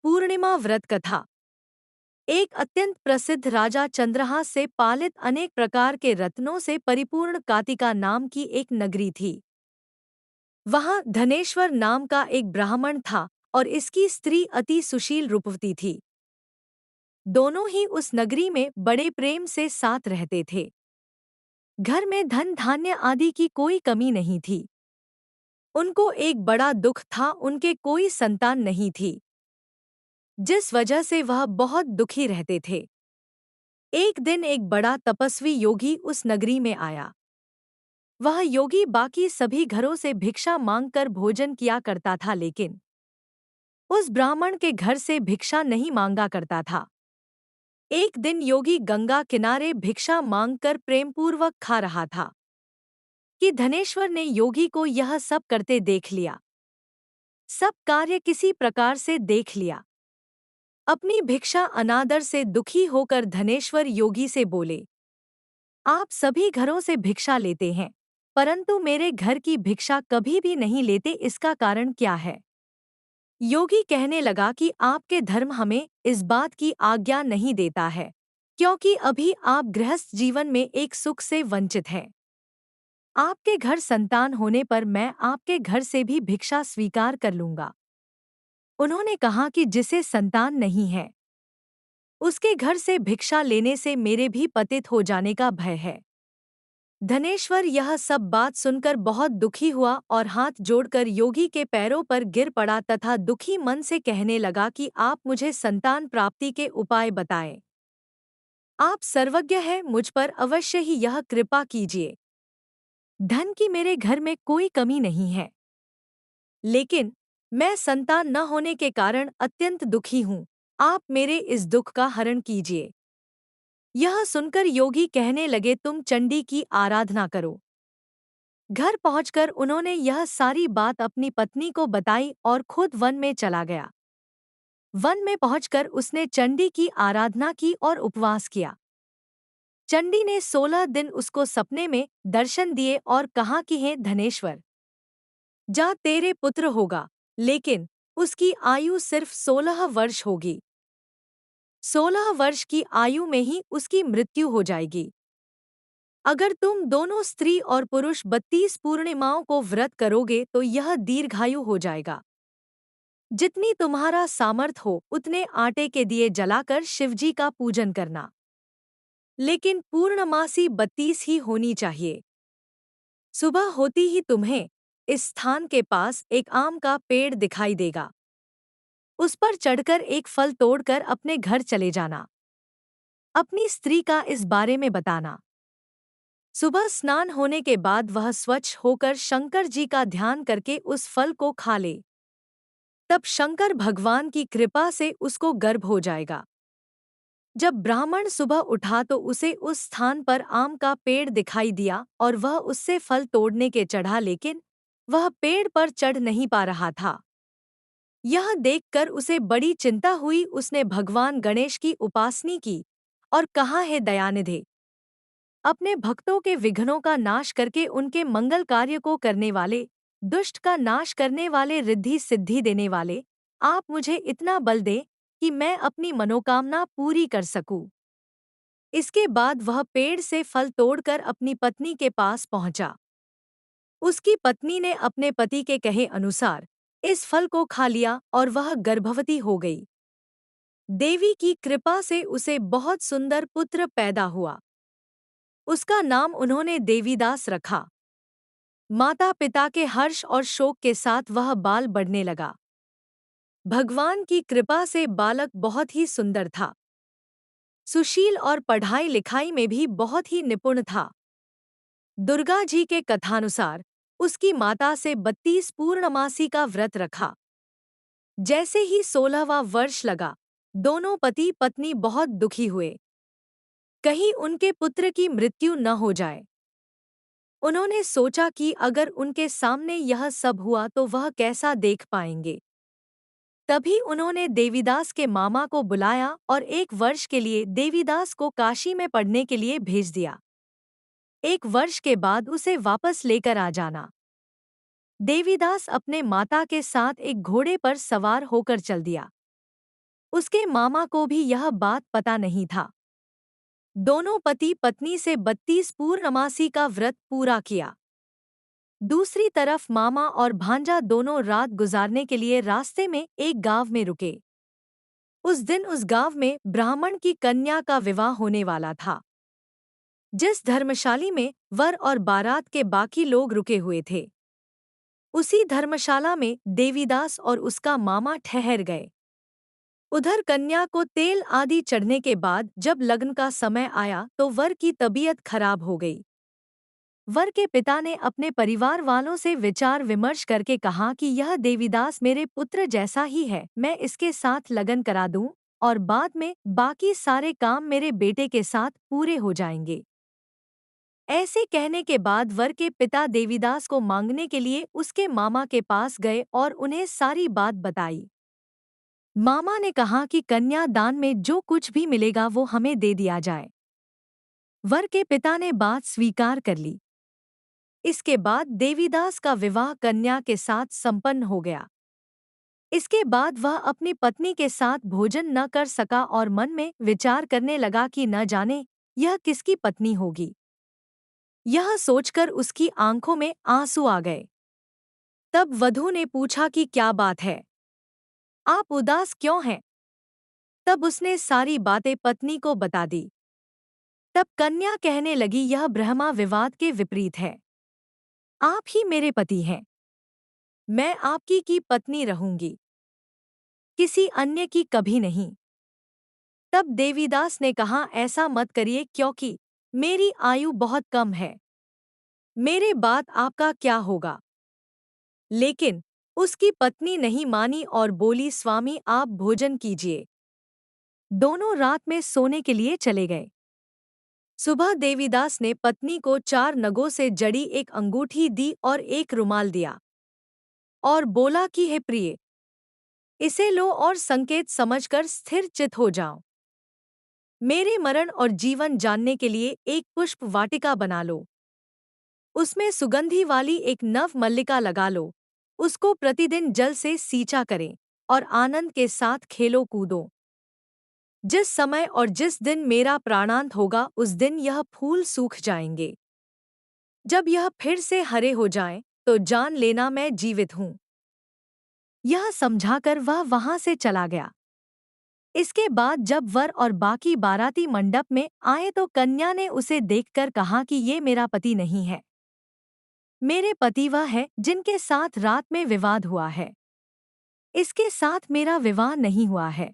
पूर्णिमा व्रत कथा। एक अत्यंत प्रसिद्ध राजा चंद्रहास से पालित अनेक प्रकार के रत्नों से परिपूर्ण कातिका नाम की एक नगरी थी। वहां धनेश्वर नाम का एक ब्राह्मण था और इसकी स्त्री अति सुशील रूपवती थी। दोनों ही उस नगरी में बड़े प्रेम से साथ रहते थे। घर में धन धान्य आदि की कोई कमी नहीं थी। उनको एक बड़ा दुख था, उनके कोई संतान नहीं थी, जिस वजह से वह बहुत दुखी रहते थे। एक दिन एक बड़ा तपस्वी योगी उस नगरी में आया। वह योगी बाकी सभी घरों से भिक्षा मांगकर भोजन किया करता था, लेकिन उस ब्राह्मण के घर से भिक्षा नहीं मांगा करता था। एक दिन योगी गंगा किनारे भिक्षा मांगकर प्रेमपूर्वक खा रहा था कि धनेश्वर ने योगी को यह सब करते देख लिया। सब कार्य किसी प्रकार से देख लिया। अपनी भिक्षा अनादर से दुखी होकर धनेश्वर योगी से बोले, आप सभी घरों से भिक्षा लेते हैं, परंतु मेरे घर की भिक्षा कभी भी नहीं लेते, इसका कारण क्या है? योगी कहने लगा कि आपके धर्म हमें इस बात की आज्ञा नहीं देता है, क्योंकि अभी आप गृहस्थ जीवन में एक सुख से वंचित हैं। आपके घर संतान होने पर मैं आपके घर से भी भिक्षा स्वीकार कर लूंगा। उन्होंने कहा कि जिसे संतान नहीं है, उसके घर से भिक्षा लेने से मेरे भी पतित हो जाने का भय है। धनेश्वर यह सब बात सुनकर बहुत दुखी हुआ और हाथ जोड़कर योगी के पैरों पर गिर पड़ा तथा दुखी मन से कहने लगा कि आप मुझे संतान प्राप्ति के उपाय बताएं। आप सर्वज्ञ हैं, मुझ पर अवश्य ही यह कृपा कीजिए। धन की मेरे घर में कोई कमी नहीं है, लेकिन मैं संतान न होने के कारण अत्यंत दुखी हूँ। आप मेरे इस दुख का हरण कीजिए। यह सुनकर योगी कहने लगे, तुम चंडी की आराधना करो। घर पहुंचकर उन्होंने यह सारी बात अपनी पत्नी को बताई और खुद वन में चला गया। वन में पहुंचकर उसने चंडी की आराधना की और उपवास किया। चंडी ने 16 दिन उसको सपने में दर्शन दिए और कहा कि हे धनेश्वर, जा तेरे पुत्र होगा, लेकिन उसकी आयु सिर्फ 16 वर्ष होगी। 16 वर्ष की आयु में ही उसकी मृत्यु हो जाएगी। अगर तुम दोनों स्त्री और पुरुष 32 पूर्णिमाओं को व्रत करोगे तो यह दीर्घायु हो जाएगा। जितनी तुम्हारा सामर्थ हो उतने आटे के दिए जलाकर शिवजी का पूजन करना, लेकिन पूर्णमासी 32 ही होनी चाहिए। सुबह होती ही तुम्हें इस स्थान के पास एक आम का पेड़ दिखाई देगा। उस पर चढ़कर एक फल तोड़कर अपने घर चले जाना। अपनी स्त्री का इस बारे में बताना। सुबह स्नान होने के बाद वह स्वच्छ होकर शंकर जी का ध्यान करके उस फल को खा ले। तब शंकर भगवान की कृपा से उसको गर्भ हो जाएगा। जब ब्राह्मण सुबह उठा तो उसे उस स्थान पर आम का पेड़ दिखाई दिया और वह उससे फल तोड़ने के चढ़ा, लेकिन वह पेड़ पर चढ़ नहीं पा रहा था। यह देखकर उसे बड़ी चिंता हुई। उसने भगवान गणेश की उपासना की और कहा, हे दयानिधे, अपने भक्तों के विघ्नों का नाश करके उनके मंगल कार्य को करने वाले, दुष्ट का नाश करने वाले, रिद्धि सिद्धि देने वाले, आप मुझे इतना बल दें कि मैं अपनी मनोकामना पूरी कर सकूं। इसके बाद वह पेड़ से फल तोड़कर अपनी पत्नी के पास पहुंचा। उसकी पत्नी ने अपने पति के कहे अनुसार इस फल को खा लिया और वह गर्भवती हो गई। देवी की कृपा से उसे बहुत सुंदर पुत्र पैदा हुआ। उसका नाम उन्होंने देवीदास रखा। माता पिता के हर्ष और शोक के साथ वह बाल बढ़ने लगा। भगवान की कृपा से बालक बहुत ही सुंदर था, सुशील और पढ़ाई लिखाई में भी बहुत ही निपुण था। दुर्गा जी के कथानुसार उसकी माता से 32 पूर्णमासी का व्रत रखा। जैसे ही 16वां वर्ष लगा, दोनों पति पत्नी बहुत दुखी हुए, कहीं उनके पुत्र की मृत्यु न हो जाए। उन्होंने सोचा कि अगर उनके सामने यह सब हुआ तो वह कैसा देख पाएंगे। तभी उन्होंने देवीदास के मामा को बुलाया और 1 वर्ष के लिए देवीदास को काशी में पढ़ने के लिए भेज दिया। 1 वर्ष के बाद उसे वापस लेकर आ जाना। देवीदास अपने माता के साथ एक घोड़े पर सवार होकर चल दिया। उसके मामा को भी यह बात पता नहीं था। दोनों पति पत्नी से 32 पूर्णमासी का व्रत पूरा किया। दूसरी तरफ मामा और भांजा दोनों रात गुजारने के लिए रास्ते में एक गांव में रुके। उस दिन उस गांव में ब्राह्मण की कन्या का विवाह होने वाला था। जिस धर्मशाली में वर और बारात के बाकी लोग रुके हुए थे, उसी धर्मशाला में देवीदास और उसका मामा ठहर गए। उधर कन्या को तेल आदि चढ़ने के बाद जब लगन का समय आया तो वर की तबीयत खराब हो गई। वर के पिता ने अपने परिवार वालों से विचार विमर्श करके कहा कि यह देवीदास मेरे पुत्र जैसा ही है, मैं इसके साथ लगन करा दूं और बाद में बाकी सारे काम मेरे बेटे के साथ पूरे हो जाएंगे। ऐसे कहने के बाद वर के पिता देवीदास को मांगने के लिए उसके मामा के पास गए और उन्हें सारी बात बताई। मामा ने कहा कि कन्या दान में जो कुछ भी मिलेगा वो हमें दे दिया जाए। वर के पिता ने बात स्वीकार कर ली। इसके बाद देवीदास का विवाह कन्या के साथ संपन्न हो गया। इसके बाद वह अपनी पत्नी के साथ भोजन न कर सका और मन में विचार करने लगा कि न जाने यह किसकी पत्नी होगी। यह सोचकर उसकी आंखों में आंसू आ गए। तब वधू ने पूछा कि क्या बात है, आप उदास क्यों हैं? तब उसने सारी बातें पत्नी को बता दी। तब कन्या कहने लगी, यह ब्रह्मा विवाद के विपरीत है। आप ही मेरे पति हैं। मैं आपकी की पत्नी रहूंगी, किसी अन्य की कभी नहीं। तब देवीदास ने कहा, ऐसा मत करिए क्योंकि मेरी आयु बहुत कम है। मेरे बाद आपका क्या होगा? लेकिन उसकी पत्नी नहीं मानी और बोली, स्वामी आप भोजन कीजिए। दोनों रात में सोने के लिए चले गए। सुबह देवीदास ने पत्नी को 4 नगों से जड़ी एक अंगूठी दी और एक रुमाल दिया और बोला कि हे प्रिय, इसे लो और संकेत समझकर स्थिर चित हो जाओ। मेरे मरण और जीवन जानने के लिए एक पुष्प वाटिका बना लो। उसमें सुगंधी वाली एक नव मल्लिका लगा लो। उसको प्रतिदिन जल से सींचा करें और आनंद के साथ खेलो कूदो। जिस समय और जिस दिन मेरा प्राणांत होगा उस दिन यह फूल सूख जाएंगे। जब यह फिर से हरे हो जाएं, तो जान लेना मैं जीवित हूँ। यह समझाकर वह वहां से चला गया। इसके बाद जब वर और बाकी बाराती मंडप में आए तो कन्या ने उसे देखकर कहा कि ये मेरा पति नहीं है। मेरे पति वह है जिनके साथ रात में विवाद हुआ है। इसके साथ मेरा विवाह नहीं हुआ है।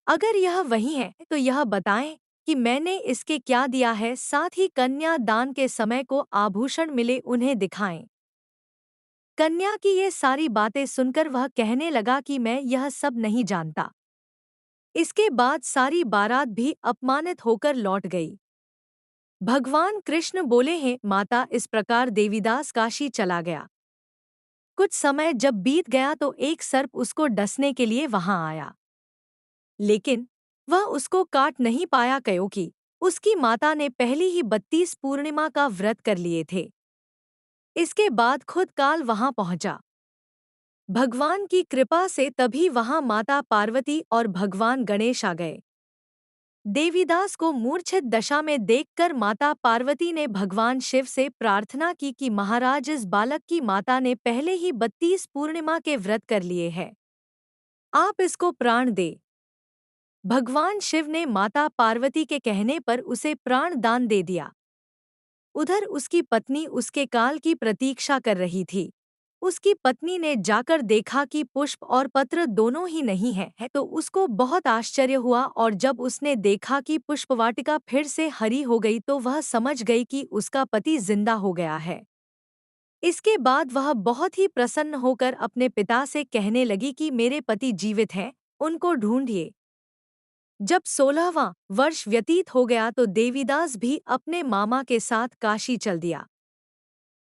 अगर यह वही है तो यह बताएं कि मैंने इसके क्या दिया है, साथ ही कन्या दान के समय को आभूषण मिले उन्हें दिखाएं। कन्या की ये सारी बातें सुनकर वह कहने लगा कि मैं यह सब नहीं जानता। इसके बाद सारी बारात भी अपमानित होकर लौट गई। भगवान कृष्ण बोले हैं, माता इस प्रकार देवीदास काशी चला गया। कुछ समय जब बीत गया तो एक सर्प उसको डसने के लिए वहां आया, लेकिन वह उसको काट नहीं पाया क्योंकि उसकी माता ने पहली ही 32 पूर्णिमा का व्रत कर लिए थे। इसके बाद खुद काल वहां पहुंचा। भगवान की कृपा से तभी वहां माता पार्वती और भगवान गणेश आ गए। देवीदास को मूर्छित दशा में देखकर माता पार्वती ने भगवान शिव से प्रार्थना की कि महाराज, इस बालक की माता ने पहले ही 32 पूर्णिमा के व्रत कर लिए हैं, आप इसको प्राण दे। भगवान शिव ने माता पार्वती के कहने पर उसे प्राण दान दे दिया। उधर उसकी पत्नी उसके काल की प्रतीक्षा कर रही थी। उसकी पत्नी ने जाकर देखा कि पुष्प और पत्र दोनों ही नहीं है तो उसको बहुत आश्चर्य हुआ और जब उसने देखा कि पुष्पवाटिका फिर से हरी हो गई तो वह समझ गई कि उसका पति जिंदा हो गया है। इसके बाद वह बहुत ही प्रसन्न होकर अपने पिता से कहने लगी कि मेरे पति जीवित हैं, उनको ढूंढिए। जब 16वां वर्ष व्यतीत हो गया तो देवीदास भी अपने मामा के साथ काशी चल दिया।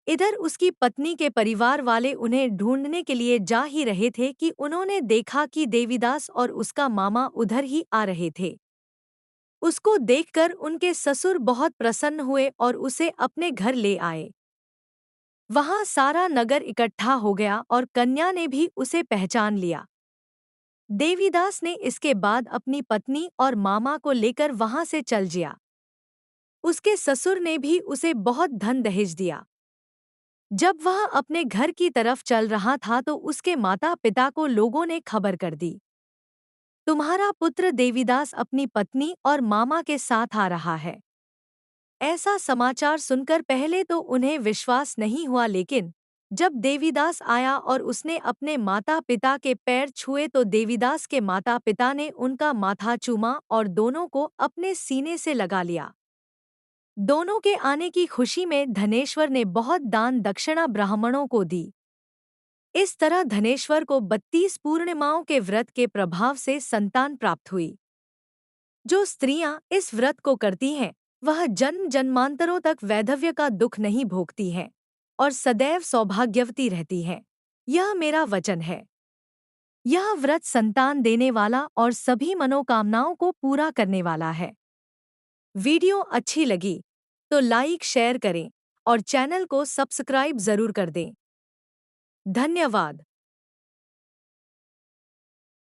इधर उसकी पत्नी के परिवार वाले उन्हें ढूंढने के लिए जा ही रहे थे कि उन्होंने देखा कि देवीदास और उसका मामा उधर ही आ रहे थे। उसको देखकर उनके ससुर बहुत प्रसन्न हुए और उसे अपने घर ले आए। वहां सारा नगर इकट्ठा हो गया और कन्या ने भी उसे पहचान लिया। देवीदास ने इसके बाद अपनी पत्नी और मामा को लेकर वहां से चल जिया। उसके ससुर ने भी उसे बहुत धन दहेज दिया। जब वह अपने घर की तरफ चल रहा था तो उसके माता पिता को लोगों ने खबर कर दी, तुम्हारा पुत्र देवीदास अपनी पत्नी और मामा के साथ आ रहा है। ऐसा समाचार सुनकर पहले तो उन्हें विश्वास नहीं हुआ, लेकिन जब देवीदास आया और उसने अपने माता पिता के पैर छुए तो देवीदास के माता पिता ने उनका माथा चूमा और दोनों को अपने सीने से लगा लिया। दोनों के आने की खुशी में धनेश्वर ने बहुत दान दक्षिणा ब्राह्मणों को दी। इस तरह धनेश्वर को 32 पूर्णिमाओं के व्रत के प्रभाव से संतान प्राप्त हुई। जो स्त्रियां इस व्रत को करती हैं, वह जन्म जन्मांतरों तक वैधव्य का दुख नहीं भोगती हैं और सदैव सौभाग्यवती रहती हैं। यह मेरा वचन है। यह व्रत संतान देने वाला और सभी मनोकामनाओं को पूरा करने वाला है। वीडियो अच्छी लगी तो लाइक शेयर करें और चैनल को सब्सक्राइब जरूर कर दें। धन्यवाद।